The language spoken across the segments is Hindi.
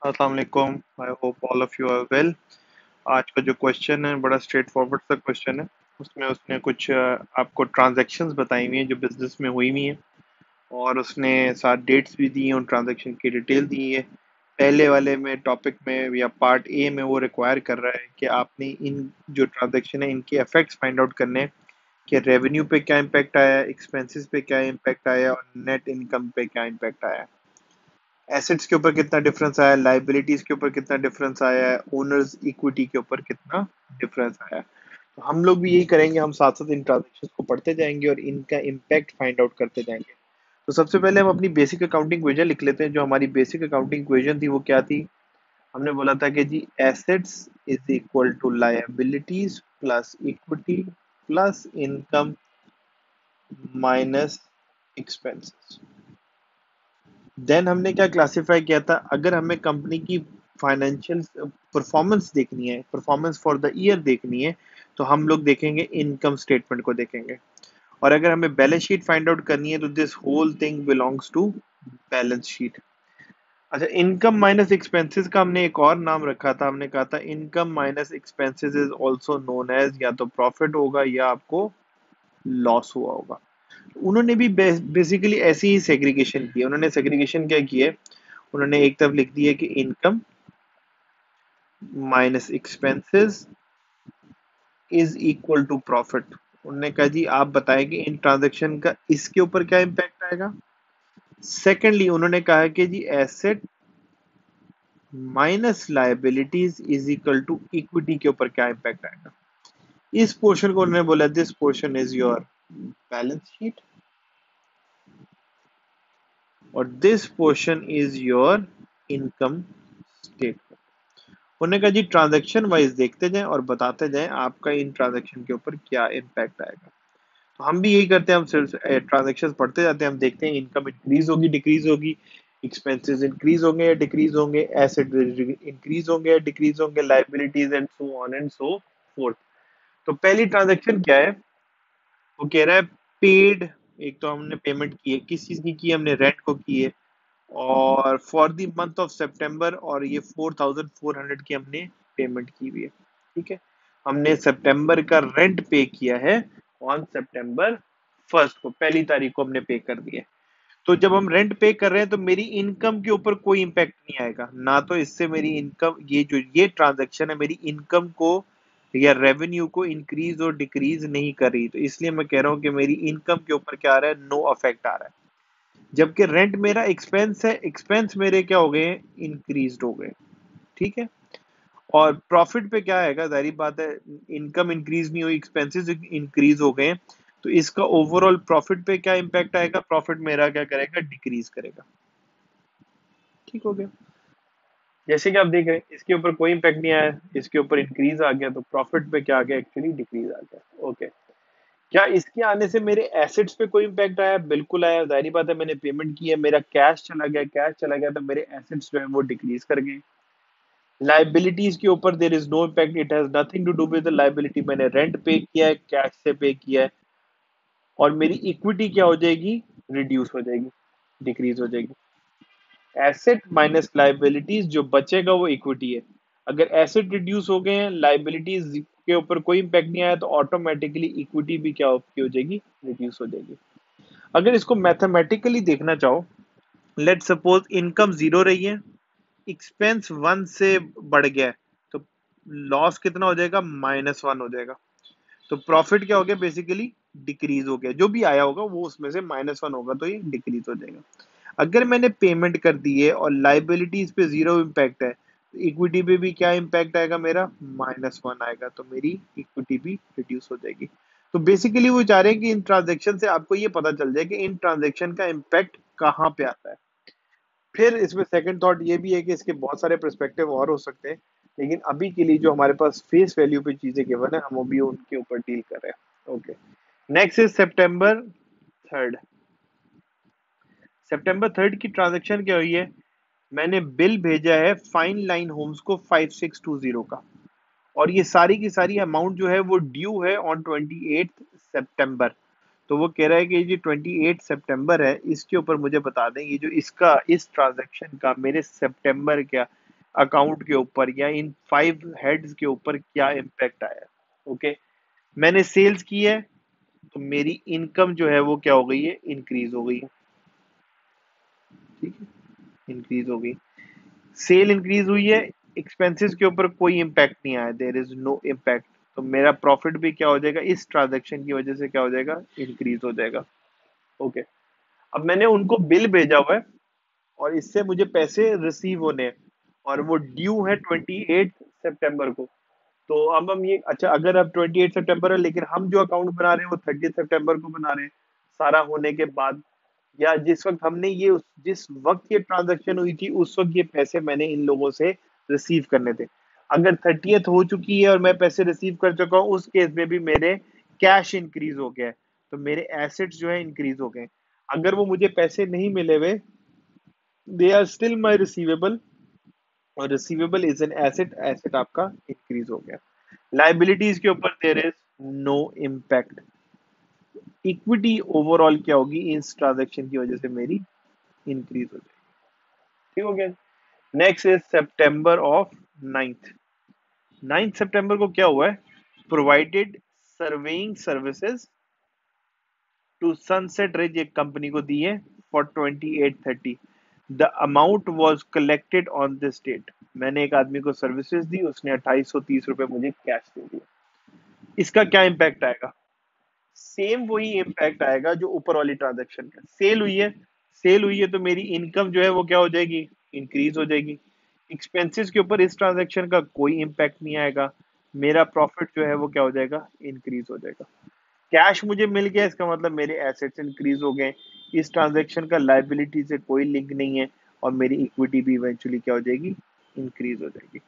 अस्सलाम वालेकुम। I hope all of you are well. आज का जो क्वेश्चन है बड़ा स्ट्रेट फॉरवर्ड सा क्वेश्चन है। उसमें उसने कुछ आपको ट्रांजैक्शंस बताई हुई हैं जो बिजनेस में हुई हुई हैं, और उसने साथ डेट्स भी दी हैं, उन ट्रांजैक्शन की डिटेल दी है। पहले वाले में टॉपिक में या पार्ट ए में वो रिक्वायर कर रहा है कि आपने इन जो ट्रांजैक्शन है इनके इफेक्ट्स फाइंड आउट करने हैं कि रेवेन्यू पे क्या इम्पैक्ट आया, एक्सपेंसेस पे क्या इम्पैक्ट आया और नेट इनकम पे क्या इम्पैक्ट आया, एसेट्स के ऊपर कितना डिफरेंस आया, लाइबिलिटीज के ऊपर कितना डिफरेंस आया है, ओनर्स इक्विटी के ऊपर कितना डिफरेंस आया है। तो हम लोग भी यही करेंगे, हम साथ साथ इन ट्रांजेक्शन को पढ़ते जाएंगे और इनका इम्पैक्ट फाइंड आउट करते जाएंगे। तो सबसे पहले हम अपनी बेसिक अकाउंटिंग इक्वेशन लिख लेते हैं। जो हमारी बेसिक अकाउंटिंग इक्वेशन थी वो क्या थी? हमने बोला था कि जी assets is equal to liabilities plus equity plus income minus expenses. Then हमने क्या क्लासिफाई किया था, अगर हमें कंपनी की फाइनेंशियल परफॉर्मेंस देखनी है, परफॉर्मेंस फॉर द ईयर देखनी है, तो हम लोग देखेंगे इनकम स्टेटमेंट को देखेंगे। और अगर हमें बैलेंस शीट फाइंड आउट करनी है तो this whole thing belongs to balance sheet. अच्छा, इनकम माइनस एक्सपेंसेस का हमने एक और नाम रखा था, हमने कहा था income minus expenses is also known as, या तो प्रॉफिट होगा या आपको लॉस हुआ होगा। उन्होंने भी बेसिकली ऐसी ही सेग्रीगेशन की है। उन्होंने सेग्रीगेशन क्या की है, उन्होंने एक तरफ लिख दिया कि income minus expenses is equal to profit. उन्होंने कहा जी आप बताएं कि इन ट्रांजैक्शन का इसके ऊपर क्या इंपैक्ट आएगा। सेकेंडली उन्होंने कहा कि जी asset minus liabilities is equal to equity के ऊपर क्या इंपैक्ट आएगा। इस पोर्शन को उन्होंने बोला this portion is your balance sheet और this portion is your income statement. उन्होंने कहा जी ट्रांजैक्शन वाइज देखते जाएं और बताते जाएं आपका इन ट्रांजैक्शन के ऊपर क्या इम्पैक्ट आएगा। तो हम भी यही करते हैं, हम सिर्फ ट्रांजैक्शन पढ़ते जाते हैं, हम देखते हैं इनकम इंक्रीज होगी डिक्रीज होगी, एक्सपेंसेस इंक्रीज होंगे या डिक्रीज होंगे, एसेट इंक्रीज होंगे या डिक्रीज होंगे, liabilities and so on and so fourth. तो पहली ट्रांजैक्शन क्या है, वो कह रहा है पेड। एक तो हमने पेमेंट की है, किस चीज की है, हमने रेंट को की है, और फॉर द मंथ ऑफ सितंबर, और ये 4400 की हमने पेमेंट की हुई है। ठीक है, हमने सितंबर का रेंट पे किया है ऑन सितंबर फर्स्ट को, पहली तारीख को हमने पे कर दिया है। तो जब हम रेंट पे कर रहे हैं तो मेरी इनकम के ऊपर कोई इंपैक्ट नहीं आएगा ना, तो इससे मेरी इनकम, ये जो ये ट्रांजैक्शन है मेरी इनकम को या रेवेन्यू को इंक्रीज और डिक्रीज नहीं कर रही, तो इसलिए मैं कह रहा हूं कि मेरी इनकम के ऊपर क्या आ रहा है, नो अफेक्ट आ रहा है। जबकि रेंट मेरा एक्सपेंस है, एक्सपेंस मेरे क्या हो गए, इंक्रीज हो गए। ठीक है, और प्रॉफिट पे क्या आएगा, जाहिर बात है इनकम इंक्रीज नहीं हुई, एक्सपेंसेस इंक्रीज हो गए, तो इसका ओवरऑल प्रॉफिट पे क्या इंपैक्ट आएगा, प्रॉफिट मेरा क्या करेगा, डिक्रीज करेगा। ठीक हो गया। जैसे कि आप देख रहे हैं इसके ऊपर कोई इंपैक्ट नहीं आया, इसके ऊपर इंक्रीज आ गया, तो प्रॉफिट पे क्या आ गया, एक्चुअली डिक्रीज आ गया। ओके, क्या इसके आने से मेरे एसेट्स पे कोई इंपैक्ट आया? बिल्कुल आया, जाहिर बात है मैंने पेमेंट की है, मेरा कैश चला गया, कैश चला गया तो मेरे एसेट्स जो है वो डिक्रीज कर गए। लाइबिलिटीज के ऊपर there is no impact, it has nothing to do with the liability. मैंने रेंट पे किया है, कैश से पे किया है, और मेरी इक्विटी क्या हो जाएगी, रिड्यूस हो जाएगी, डिक्रीज हो जाएगी। एसेट माइनस लाइबिलिटीज, जो बचेगा वो इक्विटी है। अगर एसेट रिड्यूस हो गए हैं, लाइबिलिटीज के ऊपर कोई इम्पैक्ट नहीं आया, तो ऑटोमेटिकली इक्विटी भी क्या हो जाएगी, रिड्यूस हो जाएगी। अगर इसको मैथमेटिकली देखना चाहो, लेट सपोज इनकम जीरो रही है, एक्सपेंस वन से बढ़ गया है, तो लॉस कितना हो जाएगा, -1 हो जाएगा। तो प्रॉफिट क्या हो गया, बेसिकली डिक्रीज हो गया, जो भी आया होगा वो उसमें से -1 होगा, तो ये डिक्रीज हो जाएगा। अगर मैंने पेमेंट कर दी है और लाइबिलिटीज पे जीरो इम्पैक्ट है, तो इक्विटी पे भी क्या इम्पैक्ट आएगा, मेरा -1 आएगा, तो मेरी इक्विटी भी रिड्यूस हो जाएगी। तो बेसिकली वो चाह रहे हैं कि इन ट्रांजेक्शन से आपको ये पता चल जाए कि इन ट्रांजेक्शन का इम्पैक्ट कहाँ पे आता है। फिर इसमें सेकंड थॉट ये भी है कि इसके बहुत सारे पर्सपेक्टिव और हो सकते हैं, लेकिन अभी के लिए जो हमारे पास फेस वैल्यू पे चीजें गिवन है, हम अभी उनके ऊपर डील कर रहे हैं। Okay, next is September 3rd। September 3rd की ट्रांजेक्शन क्या हुई है, मैंने बिल भेजा है फाइन लाइन होम्स को 5620 का, और ये सारी की सारी अमाउंट जो है वो ड्यू है ऑन 28 सितंबर। तो वो कह रहा है कि ये जो 28 सितंबर है, इसके ऊपर मुझे बता दें ये जो इसका इस ट्रांजैक्शन का मेरे सितंबर क्या अकाउंट के ऊपर या इन 5 हेड्स के ऊपर क्या इम्पैक्ट आया। ओके, मैंने सेल्स की है तो मेरी इनकम जो है वो क्या हो गई है, इंक्रीज हो गई है। ठीक है, इंक्रीज हो गई, सेल इंक्रीज हुई है, एक्सपेंसेस के ऊपर कोई इम्पैक्ट नहीं आया, देयर इज नो इम्पैक्ट। तो मेरा प्रॉफिट भी क्या हो जाएगा, इस ट्रांजैक्शन की वजह से क्या हो जाएगा, इंक्रीज हो जाएगा। ओके, अब मैंने उनको बिल भेजा हुआ है और इससे मुझे पैसे रिसीव होने हैं और वो ड्यू है 28 सितंबर को। तो अब हम ये, अच्छा अगर अब 28 सितंबर है लेकिन हम जो अकाउंट बना रहे हैं वो 30 सितंबर को बना रहे हैं, सारा होने के बाद, या जिस वक्त हमने ये जिस वक्त ये ट्रांजैक्शन हुई थी उस वक्त ये पैसे मैंने इन लोगों से रिसीव करने थे। अगर 30th हो चुकी है और मैं पैसे रिसीव कर चुका हूँ, उस केस में भी मेरे कैश इंक्रीज हो गया है, तो मेरे एसेट्स जो है इंक्रीज हो गए। अगर वो मुझे पैसे नहीं मिले हुए, they are still my receivable, और receivable is an asset, asset आपका इंक्रीज हो गया। लाइबिलिटीज के ऊपर there is no impact. Equity overall क्या होगी, इस ट्रांजैक्शन की वजह से मेरी इंक्रीज हो जाएगी। ठीक हो गया। Next is September of 9th। 9 सितंबर को क्या हुआ है, provided surveying services to Sunset Ridge, एक कंपनी को दी है for 2830। The amount was collected on this date. मैंने एक आदमी को सर्विसेज दी, उसने 2830 रुपए मुझे कैश दे दिया। इसका क्या इम्पैक्ट आएगा, सेम वही इम्पैक्ट आएगा जो ऊपर वाली ट्रांजैक्शन का। सेल हुई है, सेल हुई है तो मेरी इनकम जो है वो क्या हो जाएगी, इंक्रीज हो जाएगी। एक्सपेंसेस के ऊपर इस ट्रांजैक्शन का कोई इम्पैक्ट नहीं आएगा, मेरा प्रॉफिट जो है वो क्या हो जाएगा, इंक्रीज हो जाएगा। कैश मुझे मिल गया, इसका मतलब मेरे एसेट्स इंक्रीज हो गए। इस ट्रांजैक्शन का लाइबिलिटी से कोई लिंक नहीं है और मेरी इक्विटी भी इवेंचुअली क्या हो जाएगी, इंक्रीज हो जाएगी।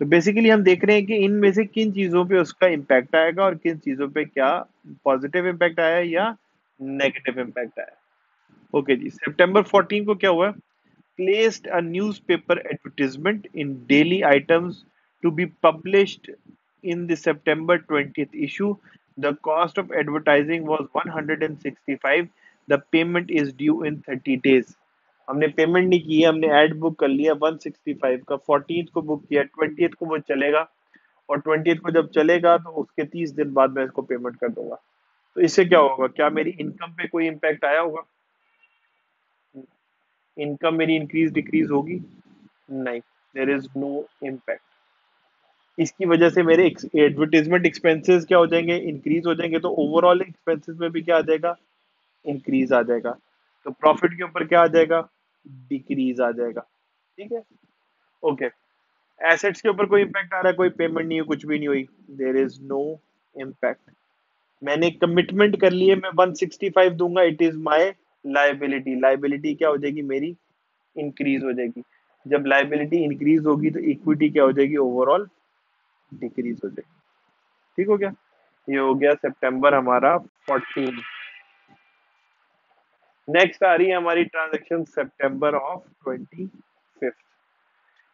तो बेसिकली हम देख रहे हैं कि इनमें से किन चीजों पे उसका इम्पैक्ट आएगा और किन चीजों पे क्या पॉजिटिव इम्पैक्ट आया या नेगेटिव इम्पैक्ट आया। ओके जी, सितंबर 14 को क्या हुआ, placed a newspaper advertisement in daily items to be published in the September 20th issue. The cost of advertising was 165. The payment is due in 30 days. हमने पेमेंट नहीं की है, हमने एड बुक कर लिया 165 का, 14th को बुक किया, 20th को वो चलेगा और 20th को जब चलेगा तो उसके 30 दिन बाद मैं इसको पेमेंट कर दूंगा। तो इससे क्या होगा, क्या मेरी इनकम पे कोई इम्पैक्ट आया होगा, इनकम मेरी इंक्रीज डिक्रीज होगी, नहीं, देर इज नो इम्पैक्ट। इसकी वजह से मेरे एडवर्टीजमेंट एक्सपेंसेस क्या हो जाएंगे, इंक्रीज हो जाएंगे, तो ओवरऑल एक्सपेंसेस में भी क्या आ जाएगा, इंक्रीज आ जाएगा। तो प्रॉफिट के ऊपर क्या आ जाएगा, डिक्रीज आ जाएगा। ठीक है, ओके। एसेट्स के ऊपर कोई इम्पैक्ट आ रहा है, कोई पेमेंट नहीं हुई, कुछ भी नहीं हुई, देर इज नो इम्पैक्ट। मैंने कमिटमेंट कर लिए, मैं 165 दूंगा, it is my liability. Liability क्या हो जाएगी मेरी, इंक्रीज हो जाएगी। जब लाइबिलिटी इंक्रीज होगी तो इक्विटी क्या हो जाएगी, ओवरऑल डिक्रीज हो जाएगी। ठीक हो गया, ये हो गया सितंबर हमारा 14। नेक्स्ट आ रही है हमारी ट्रांजैक्शन सितंबर ऑफ 25।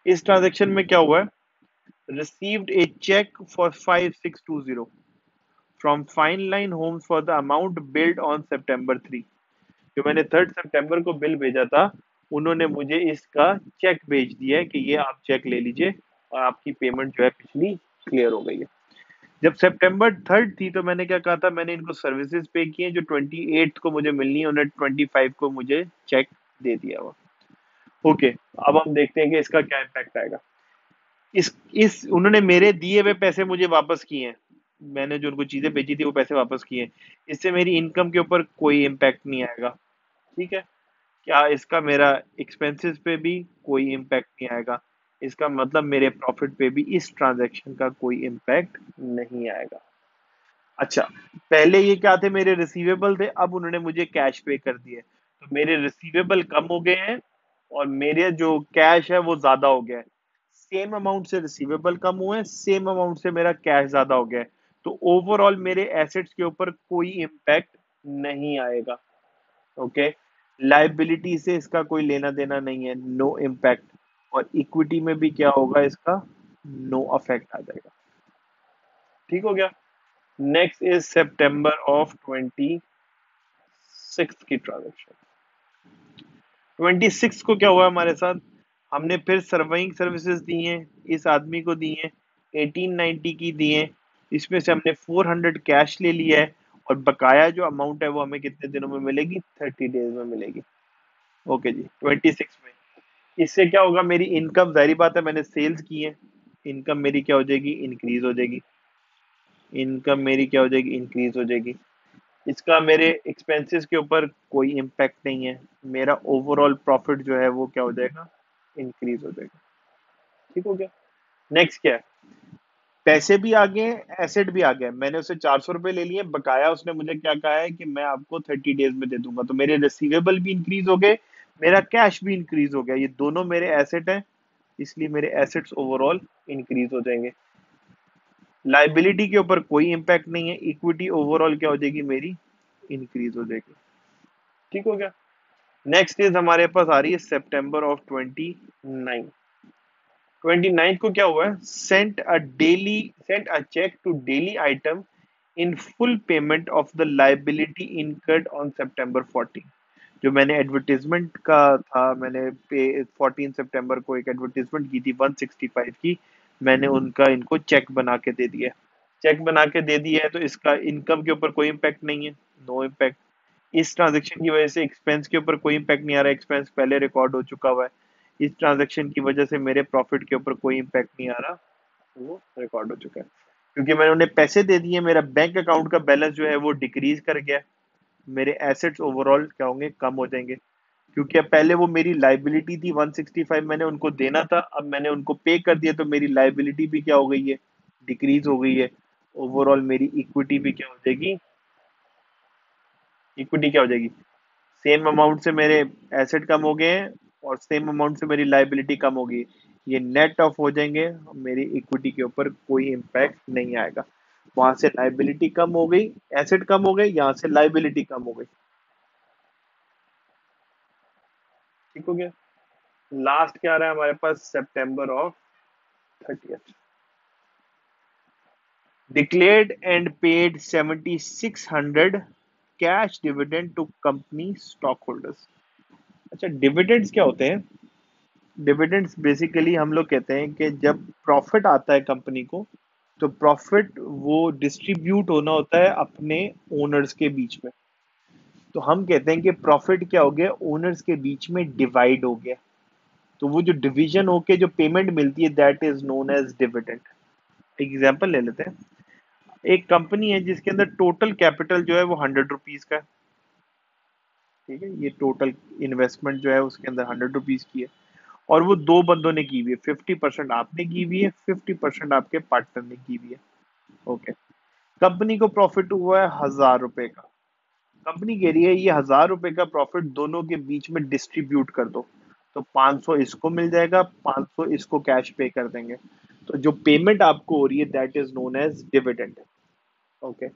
इस ट्रांजैक्शन में क्या हुआ है, received a cheque for 5620 from Fine Line Homes for the amount billed on September 3। जो मैंने 3 सितंबर को बिल भेजा था, उन्होंने मुझे इसका चेक भेज दिया है कि ये आप चेक ले लीजिए और आपकी पेमेंट जो है पिछली क्लियर हो गई है। जब सितंबर 3 थी तो मैंने क्या कहा था, मैंने इनको सर्विसेज पे की है जो 28 को मुझे मिलनी है, उन्हें 25 को मुझे चेक दे दिया हुआ। ओके, अब हम देखते हैं कि इसका क्या इम्पैक्ट आएगा। इस उन्होंने मेरे दिए हुए पैसे मुझे वापस किए हैं, मैंने जो उनको चीजें भेजी थी वो पैसे वापस किए हैं। इससे मेरी इनकम के ऊपर कोई इम्पैक्ट नहीं आएगा। ठीक है, क्या इसका मेरा एक्सपेंसेस पे भी कोई इम्पैक्ट नहीं आएगा, इसका मतलब मेरे प्रॉफिट पे भी इस ट्रांजैक्शन का कोई इम्पैक्ट नहीं आएगा। अच्छा, पहले ये क्या थे, मेरे रिसीवेबल थे, अब उन्होंने मुझे कैश पे कर दिए, तो मेरे रिसीवेबल कम हो गए हैं और मेरे जो कैश है वो ज्यादा हो गया है। सेम अमाउंट से रिसीवेबल कम हुए हैं, सेम अमाउंट से मेरा कैश ज्यादा हो गया है, तो ओवरऑल मेरे एसेट्स के ऊपर कोई इम्पैक्ट नहीं आएगा। ओके, लाइबिलिटी से इसका कोई लेना देना नहीं है, नो इम्पैक्ट। और इक्विटी में भी क्या होगा, इसका नो अफेक्ट आ जाएगा। ठीक हो गया। नेक्स्ट इज सितंबर ऑफ 26 की ट्रांजेक्शन। 26 को क्या हुआ हमारे साथ, हमने फिर सर्वाइंग सर्विसेज दी हैं, इस आदमी को दी हैं 1890 की दी हैं, इसमें से हमने 400 कैश ले लिया है और बकाया जो अमाउंट है वो हमें कितने दिनों में मिलेगी, 30 डेज में मिलेगी। ओके जी, 26 में। इससे क्या होगा, मेरी इनकम, जाहिर बात है मैंने सेल्स की है, इनकम मेरी क्या हो जाएगी, इंक्रीज हो जाएगी। इनकम मेरी क्या हो जाएगी, इंक्रीज हो जाएगी। इसका मेरे एक्सपेंसेस के ऊपर कोई इम्पैक्ट नहीं है, मेरा ओवरऑल प्रॉफिट जो है वो क्या हो जाएगा, इंक्रीज हो जाएगा। ठीक हो गया। नेक्स्ट क्या है, पैसे भी आ गए, एसेट भी आ गया। मैंने उसे 400 रुपए ले लिए, बकाया उसने मुझे क्या कहा है कि मैं आपको 30 डेज में दे दूंगा, तो मेरे रिसीवेबल भी इंक्रीज हो गए, मेरा कैश भी इंक्रीज हो गया, ये दोनों मेरे एसेट हैं, इसलिए मेरे एसेट्स ओवरऑल इंक्रीज हो जाएंगे। लाइबिलिटी के ऊपर कोई इम्पैक्ट नहीं है, इक्विटी ओवरऑल क्या हो जाएगी, मेरी इंक्रीज हो जाएगी। ठीक हो गया। नेक्स्ट इज हमारे पास आ रही है सितंबर ऑफ 29। 29 को क्या हुआ है, sent a cheque to Daily Item in full payment of the liability incurred on September 14। जो मैंने एडवर्टीजमेंट का था, मैंने पे 14 सितंबर को एक एडवर्टीजमेंट की थी 165 की, मैंने उनका इनको चेक बना के दे दिया है। चेक बना के दे दिया है तो इसका इनकम के ऊपर कोई इम्पैक्ट नहीं है, नो इम्पैक्ट। इस ट्रांजैक्शन की वजह से एक्सपेंस के ऊपर कोई इम्पैक्ट नहीं आ रहा, एक्सपेंस पहले रिकॉर्ड हो चुका हुआ है। इस ट्रांजैक्शन की वजह से मेरे प्रॉफिट के ऊपर कोई इम्पैक्ट नहीं आ रहा, वो रिकॉर्ड हो चुका है। क्योंकि मैंने उन्हें पैसे दे दिए, मेरा बैंक अकाउंट का बैलेंस जो है वो डिक्रीज कर गया, मेरे एसेट्स ओवरऑल क्या होंगे, कम हो जाएंगे। क्योंकि अब पहले वो मेरी लाइबिलिटी थी 165, मैंने उनको देना था, अब मैंने उनको पे कर दिया, तो मेरी लाइबिलिटी भी क्या हो गई है, डिक्रीज हो गई है। ओवरऑल मेरी इक्विटी भी क्या हो जाएगी, इक्विटी क्या हो जाएगी, सेम अमाउंट से मेरे एसेट कम हो गए हैं और सेम अमाउंट से मेरी लाइबिलिटी कम हो गई, ये नेट ऑफ हो जाएंगे, मेरी इक्विटी के ऊपर कोई इम्पैक्ट नहीं आएगा। वहां से लाइबिलिटी कम हो गई, एसेट कम हो गई, यहाँ से लाइबिलिटी कम हो गई। ठीक हो गया। लास्ट क्या आ रहा है हमारे पास, September of 30th। Declared and paid 7600 cash dividend to company stock holders. अच्छा, डिविडेंड्स क्या होते हैं, डिविडेंड्स बेसिकली हम लोग कहते हैं कि जब प्रॉफिट आता है कंपनी को, तो प्रॉफिट वो डिस्ट्रीब्यूट होना होता है अपने ओनर्स के बीच में। तो हम कहते हैं कि प्रॉफिट क्या हो गया, ओनर्स के बीच में डिवाइड हो गया, तो वो जो डिवीजन होके जो पेमेंट मिलती है, that is known as dividend. Example ले लेते हैं, एक कंपनी है जिसके अंदर टोटल कैपिटल जो है वो 100 रुपीज का है। ठीक है, ये टोटल इन्वेस्टमेंट जो है उसके अंदर 100 रुपीज की है, और वो दो बंदों ने की हुई है, 50% आपने की हुई है, 50% आपके पार्टनर ने की हुई है। ओके, कंपनी को प्रॉफिट हुआ है 1000 रुपए का। कंपनी कह रही है ये 1000 रुपए का प्रॉफिट दोनों के बीच में डिस्ट्रीब्यूट कर दो, तो 500 इसको मिल जाएगा, 500 इसको कैश पे कर देंगे। तो जो पेमेंट आपको हो रही है, that is known as dividend. Okay,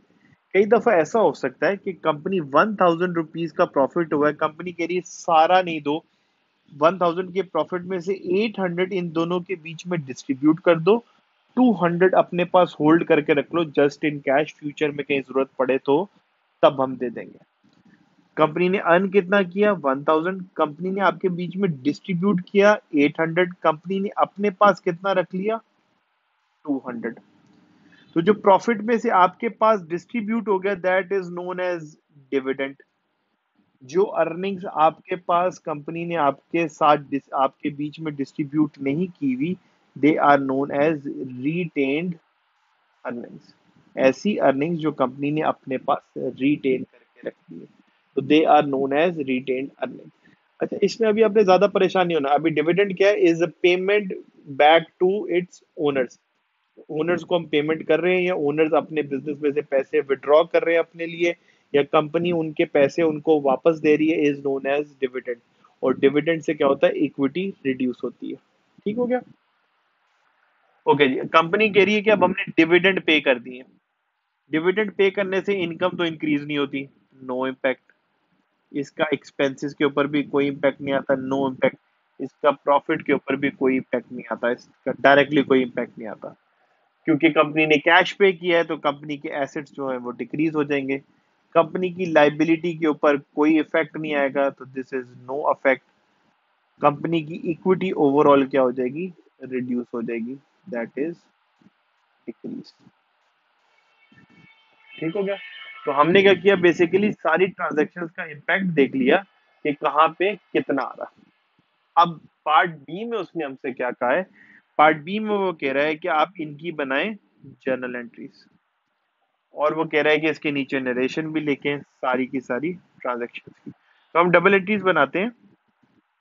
कई दफा ऐसा हो सकता है कि कंपनी 1000 रुपीज का प्रॉफिट हुआ है, कंपनी कह रही है सारा नहीं दो, 1000 के प्रॉफिट में से 800 इन दोनों के बीच में डिस्ट्रीब्यूट कर दो, 200 अपने पास होल्ड करके रख लो जस्ट इन कैश, फ्यूचर में कहीं जरूरत पड़े तो तब हम दे देंगे। कंपनी ने अर्न कितना किया, 1000, कंपनी ने आपके बीच में डिस्ट्रीब्यूट किया 800, कंपनी ने अपने पास कितना रख लिया, 200। तो जो प्रॉफिट में से आपके पास डिस्ट्रीब्यूट हो गया, that is known as dividend. जो अर्निंग्स आपके पास कंपनी ने आपके साथ आपके बीच में डिस्ट्रीब्यूट नहीं की हुई, they are known as retained earnings. ऐसी अर्निंग्स जो कंपनी ने अपने पास रिटेन करके रखी है, तो they are known as retained earning. अच्छा, इसमें अभी आपने ज्यादा परेशान नहीं होना, अभी डिविडेंड क्या है, is a payment back to its owners. Owners को हम पेमेंट कर रहे हैं, या ओनर्स अपने बिजनेस में से पैसे विड्रॉ कर रहे हैं अपने लिए, या कंपनी उनके पैसे उनको वापस दे रही है, इज नोन एज डिविडेंड। और डिविडेंड से क्या होता है, इक्विटी रिड्यूस होती है। ठीक हो गया। ओके जी, कंपनी कह रही है कि अब हमने डिविडेंड पे कर दिए, डिविडेंड पे करने से इनकम तो इंक्रीज नहीं होती, नो इम्पैक्ट। इसका एक्सपेंसेस के ऊपर भी कोई इम्पैक्ट नहीं आता, नो इम्पैक्ट। इसका प्रॉफिट के ऊपर भी कोई इम्पैक्ट नहीं आता, इसका डायरेक्टली कोई इम्पैक्ट नहीं आता। क्योंकि कंपनी ने कैश पे किया है, तो कंपनी के एसेट्स जो है वो डिक्रीज हो जाएंगे। कंपनी की लाइबिलिटी के ऊपर कोई इफेक्ट नहीं आएगा, तो this is no affect. Company की इक्विटी ओवरऑल क्या हो जाएगी, रिड्यूस हो जाएगी, दैट इज डिक्रीज। ठीक हो गया। तो हमने क्या किया, बेसिकली सारी ट्रांजैक्शंस का इम्पैक्ट देख लिया कि कहाँ पे कितना आ रहा। अब पार्ट बी में उसने हमसे क्या कहा है, पार्ट बी में वो कह रहा है कि आप इनकी बनाएं जर्नल एंट्रीज, और वो कह रहा है कि इसके नीचे नरेशन भी लिखें सारी की सारी ट्रांजैक्शंस की। तो हम डबल एंट्रीज बनाते हैं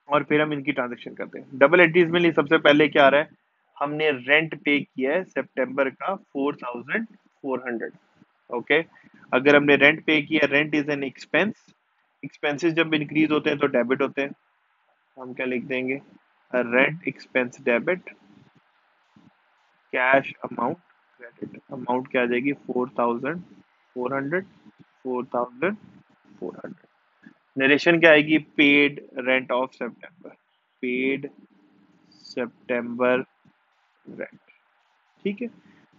और फिर हम इनकी ट्रांजैक्शन करते हैं। डबल एंट्रीज में लिए सबसे पहले क्या आ रहा है, हमने रेंट पे किया है सितंबर का 4400। ओके, अगर हमने रेंट पे किया, rent is an expense, expenses जब इंक्रीज होते हैं तो डेबिट होते हैं, हम क्या लिख देंगे, rent expense debit, cash amount credit. Amount क्या आ जाएगी, 4400, 4400। नरेशन क्या आएगी, paid rent of September, paid September rent. ठीक है,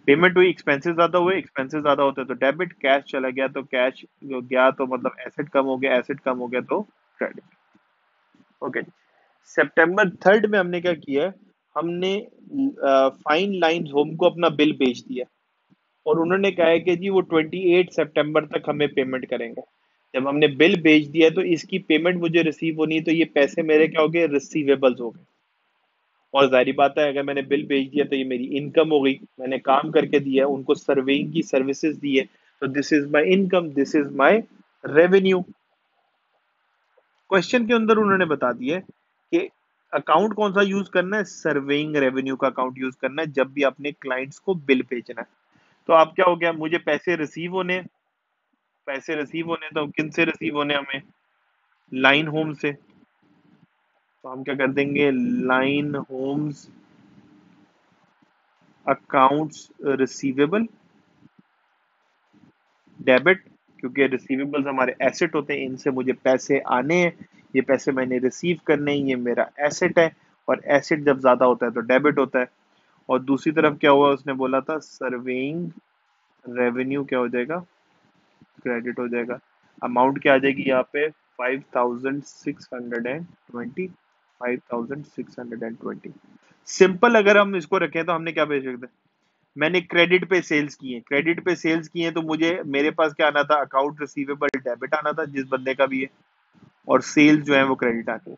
पेमेंट हुई, एक्सपेंसेस ज्यादा हुए, एक्सपेंसेस ज्यादा होते हैं तो डेबिट, कैश चला गया तो कैश गया तो मतलब एसेट कम हो गया, एसेट कम हो गया तो क्रेडिट। ओके, सितंबर 3 में हमने क्या किया है, हमने फाइन लाइन होम को अपना बिल भेज दिया, और उन्होंने कहा है कि जी वो 28 सितंबर तक हमें पेमेंट करेंगे। जब हमने बिल भेज दिया है तो इसकी पेमेंट मुझे रिसीव होनी है, तो ये पैसे मेरे क्या हो गए, रिसीवेबल्स हो गए। और जाहिर बात है, अगर मैंने बिल भेज दिया तो ये मेरी इनकम हो गई, मैंने काम करके दिया है, उनको सर्वेइंग की सर्विसेज दी है, तो this is my income, this is my revenue. Question के अंदर उन्होंने बता दिया है कि अकाउंट कौन सा यूज करना है, सर्वेइंग रेवेन्यू का अकाउंट यूज करना है जब भी अपने क्लाइंट्स को बिल भेजना है। तो अब क्या हो गया, मुझे पैसे रिसीव होने, पैसे रिसीव होने तो किन से रिसीव होने, हमें लाइन होम से। तो हम क्या कर देंगे, Line Homes accounts receivable debit, क्योंकि रिसीवेबल्स हमारे एसेट होते हैं, इनसे मुझे पैसे आने हैं, ये पैसे मैंने रिसीव करने हैं, ये मेरा एसेट है, और एसेट जब ज्यादा होता है तो डेबिट होता है। और दूसरी तरफ क्या हुआ, उसने बोला था सर्वेइंग रेवेन्यू क्या हो जाएगा, क्रेडिट हो जाएगा। अमाउंट क्या आ जाएगी यहाँ पे, 5620, 5620। सिंपल अगर हम इसको रखें तो हमने क्या भेज सकते हैं, मैंने क्रेडिट पे सेल्स किए, क्रेडिट पे सेल्स किए तो मुझे मेरे पास क्या आना था, अकाउंट रिसीवेबल डेबिट आना था जिस बंदे का भी है, और सेल्स जो है वो क्रेडिट आती है।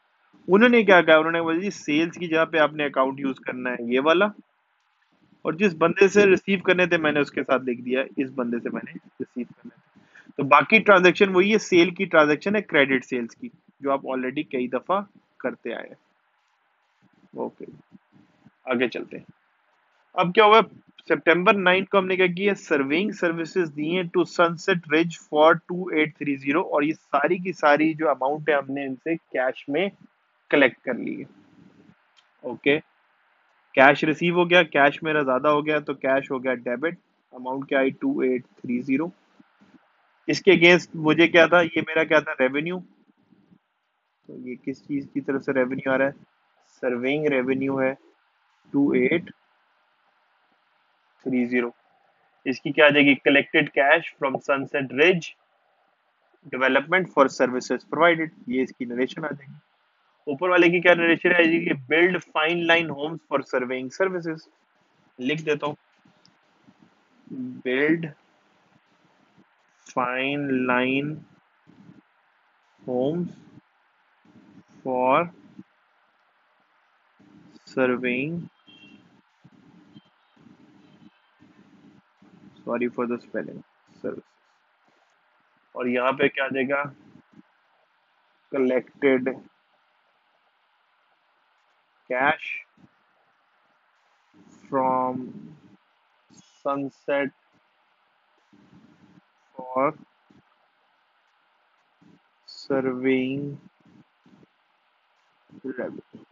उन्होंने क्या कहा, उन्होंने बोला जी सेल्स की जगह पे आपने अकाउंट यूज करना है ये वाला, और जिस बंदे से रिसीव करने थे मैंने उसके साथ लिख दिया इस बंदे से मैंने रिसीव करने थे। तो बाकी ट्रांजेक्शन वही है, सेल की ट्रांजेक्शन है, क्रेडिट सेल्स की, जो आप ऑलरेडी कई दफा करते आए हैं। ओके, आगे चलते हैं। अब क्या हुआ, सितंबर 9 को हमने क्या किया, सर्वेइंग सर्विसेज दी हैं टू सनसेट रिज फॉर 2830, और ये सारी की सारी जो अमाउंट है हमने इनसे कैश में कलेक्ट कर ली है। ओके, कैश रिसीव हो गया, कैश मेरा ज्यादा हो गया तो कैश हो गया डेबिट, अमाउंट क्या आई 2830। इसके अगेंस्ट मुझे क्या था, ये मेरा क्या था, रेवेन्यू। तो ये किस चीज की तरफ से रेवेन्यू आ रहा है, सर्वेइंग रेवेन्यू है 2830। इसकी क्या आ जाएगी, collected cash from sunset ridge development for services provided, ये इसकी नरेशन आ जाएगी। ऊपर वाले की क्या नरेशन आ जाएगी, build fine Line Homes for surveying services. लिख देता हूँ, build fine Line Homes for surveying, sorry for the spelling, service. और यहाँ पे क्या आ जाएगा, collected cash from sunset for surveying revenue.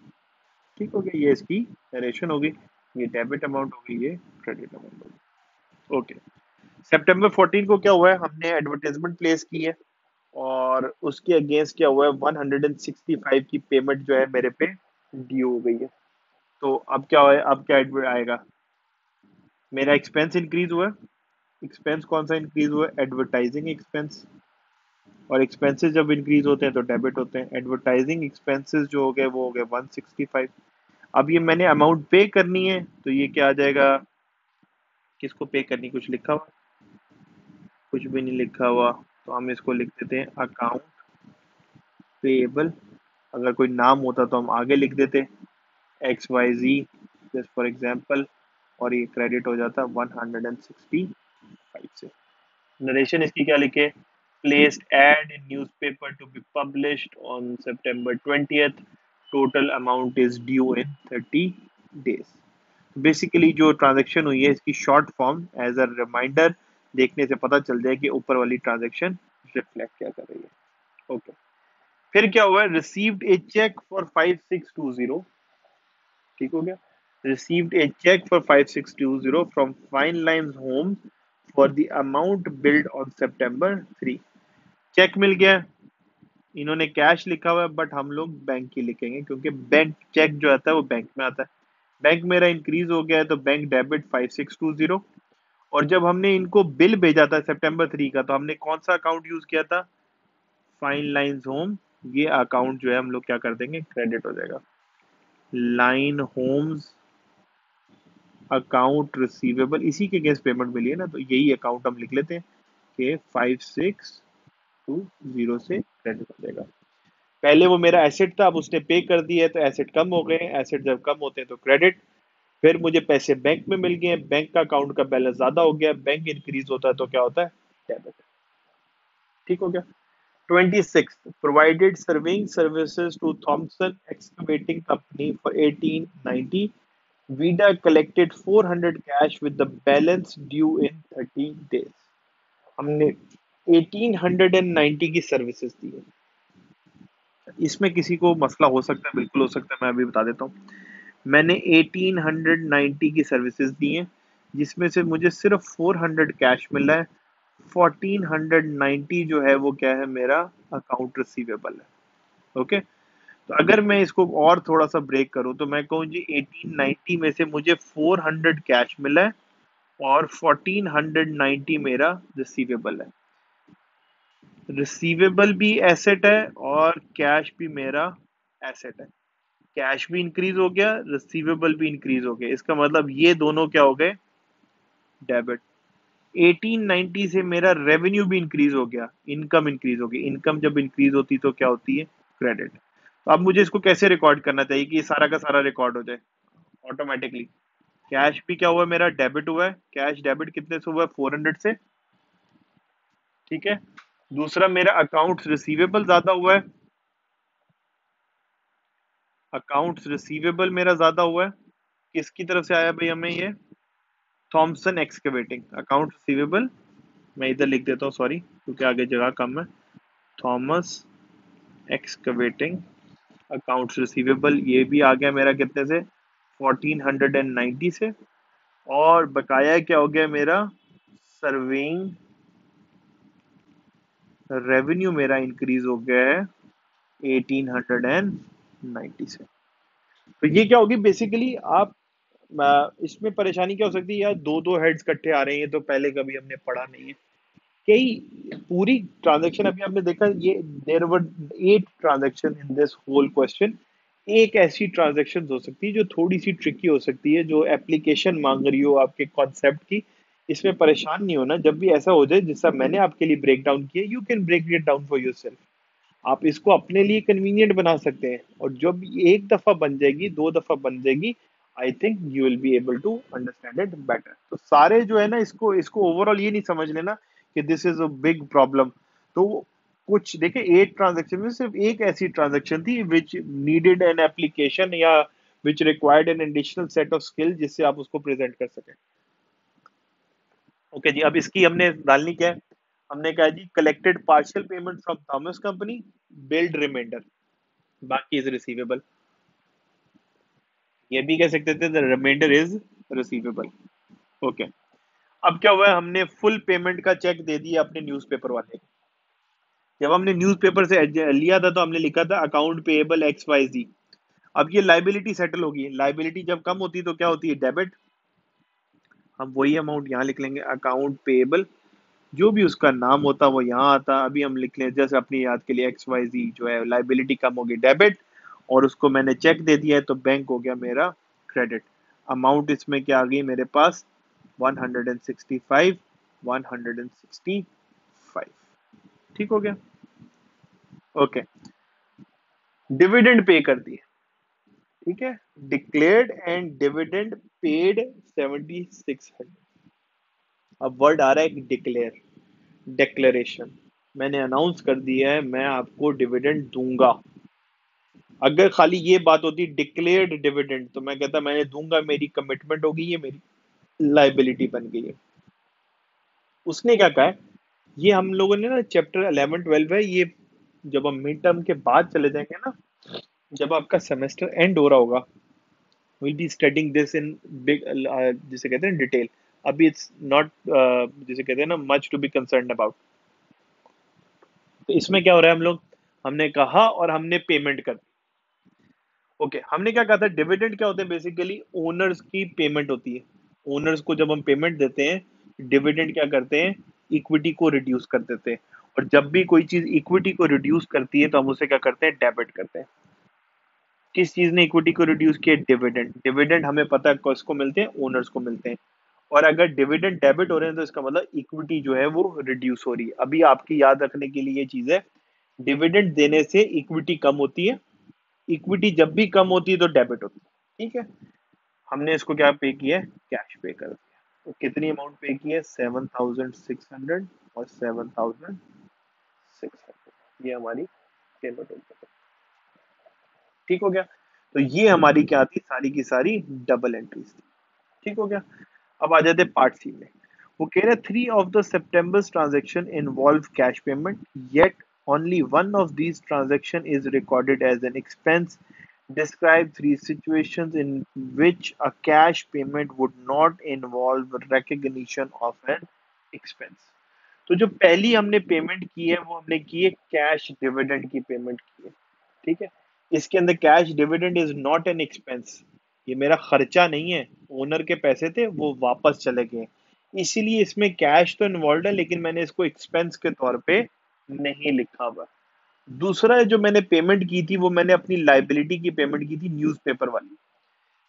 ठीक हो गया, ये इसकी नरेशन होगी, ये डेबिट अमाउंट होगी, ये क्रेडिट अमाउंट होगी। ओके, सितंबर 14 को क्या हुआ है, हमने एडवर्टाइजमेंट प्लेस की है, और उसके अगेंस्ट क्या हुआ है, 165 की पेमेंट जो है मेरे पे ड्यू हो गई है। तो अब क्या है, अब क्या आएगा, मेरा एक्सपेंस इंक्रीज हुआ है। एक्सपेंस कौन सा इंक्रीज हुआ है, एडवर्टाइजिंग एक्सपेंस, और एक्सपेंसेस जब इंक्रीज होते हैं तो डेबिट होते हैं। एडवर्टाइजिंग एक्सपेंसेस जो हो गए वो हो गए 165। अब ये मैंने अमाउंट पे करनी है तो ये क्या आ जाएगा, किसको पे करनी, कुछ लिखा हुआ, कुछ भी नहीं लिखा हुआ, तो हम इसको लिख देते हैं अकाउंट पेएबल। अगर कोई नाम होता तो हम आगे लिख देते X Y Z just for example, और ये क्रेडिट हो जाता 165 से। नरेशन इसकी क्या लिखे, placed ad in newspaper to be published on September 20th, total amount is due in 30 days। Basically जो ट्रांजैक्शन हुई है इसकी short form as a reminder देखने से पता चल जाए कि ऊपर वाली ट्रांजैक्शन रिफ्लेक्ट क्या कर रही है। ओके, फिर क्या हुआ, रिसीव्ड ए चेक फॉर 5620, ठीक हो गया, received a check for 5620 from Fine Lines Homes for the amount billed on September 3। Check मिल गया, इन्होंने कैश लिखा हुआ है बट हम लोग बैंक ही लिखेंगे क्योंकि बैंक चेक जो आता है वो बैंक में आता है। बैंक मेरा इंक्रीज हो गया है तो बैंक डेबिट 5620। और जब हमने इनको बिल भेजा था सितंबर 3 का तो हमने कौन सा अकाउंट यूज किया था, फाइन लाइन्स होम। ये अकाउंट जो है हम लोग क्या कर देंगे, क्रेडिट हो जाएगा। लाइन होम्स अकाउंट रिसीवेबल, इसी के अगेंस्ट पेमेंट मिली है ना, तो यही अकाउंट हम लिख लेते हैं कि 5620 से क्रेडिट हो जाएगा। पहले वो मेरा एसेट था, अब उसने पे कर दिया है तो एसेट कम हो गए, एसेट जब कम होते हैं तो क्रेडिट। फिर मुझे पैसे बैंक में मिल गए, बैंक का अकाउंट का बैलेंस ज्यादा हो गया, बैंक इंक्रीज होता है तो क्या होता है, डेबिट। ठीक हो गया। 26 provided surveying services to Thompson Excavating Company for 1890। Vida collected 400 cash with the balance due in 30 days। हमने 1890 की सर्विसेज दी है। इसमें किसी को मसला हो सकता है, बिल्कुल हो सकता है, मैं अभी बता देता हूँ। मैंने 1890 की सर्विसेज दी हैं जिसमें से मुझे सिर्फ 400 कैश मिला है। 1490 जो है वो क्या है, मेरा अकाउंट रिसीवेबल है। ओके, तो अगर मैं इसको और थोड़ा सा ब्रेक करूं तो मैं कहूँ जी 1890 में से मुझे 400 कैश मिला है और 1490 मेरा रिसीवेबल है। रिसीवेबल भी एसेट है और कैश भी मेरा एसेट है। कैश भी इंक्रीज हो गया, रिसीवेबल भी इंक्रीज हो गया, इसका मतलब ये दोनों क्या हो गए, डेबिट। 1890 से मेरा रेवेन्यू भी इंक्रीज हो गया, इनकम इंक्रीज हो गई। इनकम जब इंक्रीज होती तो क्या होती है, क्रेडिट। तो अब मुझे इसको कैसे रिकॉर्ड करना चाहिए कि ये सारा का सारा रिकॉर्ड हो जाए ऑटोमेटिकली। कैश भी क्या हुआ, मेरा डेबिट हुआ है। कैश डेबिट कितने से हुआ है, 400 से। ठीक है, दूसरा मेरा अकाउंट्स रिसीवेबल ज्यादा हुआ है, अकाउंट्स रिसीवेबल मेरा ज्यादा हुआ है। किसकी तरफ से आया भाई हमें ये, थॉमसन एक्सकेवेटिंग अकाउंट रिसीवेबल। मैं इधर लिख देता हूँ, सॉरी, क्योंकि आगे जगह कम है। थॉमस एक्सकेवेटिंग अकाउंट्स रिसीवेबल, ये भी आ गया मेरा कितने से, 1490 से। और बकाया क्या हो गया मेरा, सर्विंग रेवेन्यू मेरा इंक्रीज हो गया है 1890 से। तो ये क्या होगी बेसिकली, आप इसमें परेशानी क्या हो सकती है यार, दो दो हेड्स इकट्ठे आ रहे हैं, ये तो पहले कभी हमने पढ़ा नहीं है। कई पूरी ट्रांजैक्शन अभी आपने देखा, ये there were 8 transaction in this whole question. एक ऐसी ट्रांजैक्शन हो सकती है जो थोड़ी सी ट्रिकी हो सकती है, जो एप्लीकेशन मांग रही हो आपके कॉन्सेप्ट की। इसमें परेशान नहीं होना, जब भी ऐसा हो जाए जिसका मैंने आपके लिए ब्रेक डाउन किया, you can break it down for yourself. आप इसको अपने लिए कन्वीनियंट बना सकते हैं, और जब एक दफा बन जाएगी, दो दफा बन जाएगी, I think you will be able to understand it better. तो सारे जो है ना, इसको इसको ओवरऑल ये नहीं समझ लेना कि this is a big problem. तो कुछ देखे, 8 ट्रांजेक्शन में सिर्फ एक ऐसी ट्रांजेक्शन थी विच नीडेड एन एप्लीकेशन या which required an additional set of skill जिससे आप उसको प्रेजेंट कर सकें। ओके जी, अब इसकी हमने डालनी क्या है, हमने कहा जी collected partial payment from Thomas company, billed remainder, बाकी इज रिसीवेबल। ये भी कह सकते थे the remainder is receivable. Okay, अब क्या हुआ है, हमने फुल पेमेंट का चेक दे दिया अपने न्यूज़पेपर वाले को। जब हमने न्यूज़पेपर से लिया था तो हमने लिखा था अकाउंट पेएबल एक्स वाई जी। अब ये लाइबिलिटी सेटल होगी, लाइबिलिटी जब कम होती है तो क्या होती है, डेबिट। हम वही अमाउंट यहाँ लिख लेंगे, अकाउंट पेएबल जो भी उसका नाम होता वो यहाँ आता। अभी हम लिख लें जैसे अपनी याद के लिए XYZ जो है लाइबिलिटी कम होगी डेबिट, और उसको मैंने चेक दे दिया है तो बैंक हो गया मेरा क्रेडिट। अमाउंट इसमें क्या आ गई मेरे पास 165, 165। ठीक हो गया। ओके, डिविडेंड पे कर दिए। ठीक है, डिक्लेयर्ड एंड डिविडेंड पेड 7600। अब वर्ड आ रहा है डिक्लेयर, डिक्लेरेशन। मैंने अनाउंस कर दिया है मैं आपको डिविडेंड दूंगा। अगर खाली ये बात होती डिक्लेयर्ड डिविडेंड तो मैं कहता मैंने दूंगा, मेरी कमिटमेंट हो गई है, मेरी लाइबिलिटी बन गई है। उसने क्या कहा है, ये हम लोगों ने ना चैप्टर 11-12 है ये, जब हम मिड टर्म के बाद चले जाएंगे ना, जब आपका सेमेस्टर एंड हो रहा होगा, will be studying this in big, जिसे कहते हैं डिटेल। अभी इट्स नॉट जिसे कहते हैं ना much to be concern about. तो इसमें क्या हो रहा है, हम लोग हमने कहा और हमने पेमेंट कर दी। ओके, हमने क्या कहा था, डिविडेंड क्या होते हैं, बेसिकली ओनर्स की पेमेंट होती है। ओनर्स को जब हम पेमेंट देते हैं, डिविडेंड क्या करते हैं, इक्विटी को रिड्यूस कर देते हैं। और जब भी कोई चीज इक्विटी को रिड्यूस करती है तो हम उसे क्या करते हैं, डेबिट करते हैं। किस चीज ने इक्विटी को रिड्यूस किया, डिविडेंड। डिविडेंड हमें पता है किसको मिलते हैं, ओनर्स को मिलते हैं। और अगर डिविडेंड डेबिट हो रहे हैं तो इसका मतलब इक्विटी जो है वो रिड्यूस हो रही है। अभी आपकी याद रखने के लिए ये चीज है, डिविडेंड देने से इक्विटी कम होती है, इक्विटी जब भी कम होती है तो डेबिट होती है। ठीक है, हमने इसको क्या पे किया है, कैश पे कर दिया। तो कितनी अमाउंट पे की है, 7600 और 7600, ये हमारी पेमेंट होगी। ठीक हो गया। तो ये हमारी क्या थी, सारी की सारी डबल एंट्रीज थी। ठीक हो गया। अब आ जाते पार्ट सी में। वो कह रहे 3 of the September's transaction involve cash payment, yet only one of these transaction is recorded as an expense. Describe 3 situations in which a cash payment would not involve recognition of an expense. तो जो पहली हमने पेमेंट की है वो हमने की है कैश डिविडेंड की पेमेंट की है। ठीक है, इसके अंदर cash dividend is not an expense, ये मेरा खर्चा नहीं है, ओनर के पैसे थे वो वापस चले गए, इसीलिए इसमें कैश तो इन्वॉल्व है लेकिन मैंने इसको एक्सपेंस के तौर पे नहीं लिखा हुआ। दूसरा जो मैंने पेमेंट की थी वो मैंने अपनी लाइबिलिटी की पेमेंट की थी, न्यूज़पेपर वाली।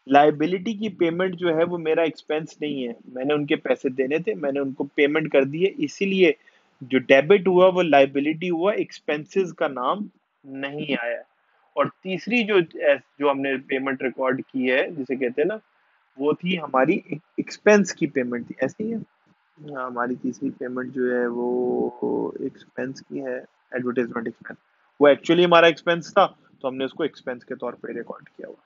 लाइबिलिटी की पेमेंट जो है वो मेरा एक्सपेंस नहीं है, मैंने उनके पैसे देने थे, मैंने उनको पेमेंट कर दी है, इसीलिए जो डेबिट हुआ वो लाइबिलिटी हुआ, एक्सपेंसेस का नाम नहीं आया। और तीसरी जो जो हमने पेमेंट रिकॉर्ड की है जिसे कहते हैं ना, वो थी हमारी एक्सपेंस की पेमेंट थी, ऐसी है। हाँ, हमारी तीसरी पेमेंट जो है वो एक्सपेंस की है, एडवर्टाइजमेंट एक्सपेंस। वो एक्चुअली हमारा एक्सपेंस था तो हमने उसको एक्सपेंस के तौर पे रिकॉर्ड किया हुआ।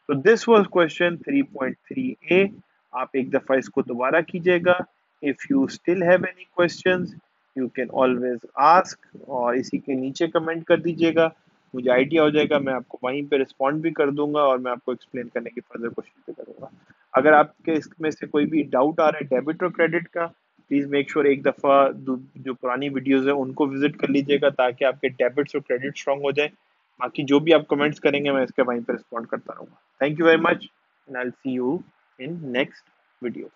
तो दिस वाज क्वेश्चन 3.3a। आप एक दफा इसको दोबारा कीजिएगा। If you still have any questions you can always ask, और इसी के नीचे कमेंट कर दीजिएगा, मुझे आइडिया हो जाएगा, मैं आपको वहीं पे रिस्पॉन्ड भी कर दूंगा और मैं आपको एक्सप्लेन करने की फर्दर कोशिश भी करूंगा। अगर आपके इसमें से कोई भी डाउट आ रहा है डेबिट और क्रेडिट का, प्लीज मेक श्योर एक दफा जो पुरानी वीडियोस है उनको विजिट कर लीजिएगा ताकि आपके डेबिट्स और क्रेडिट स्ट्रांग हो जाए। बाकी जो भी आप कमेंट्स करेंगे मैं इसके वहीं पे रिस्पॉन्ड करता रहूंगा। Thank you very much and I will see you in next video.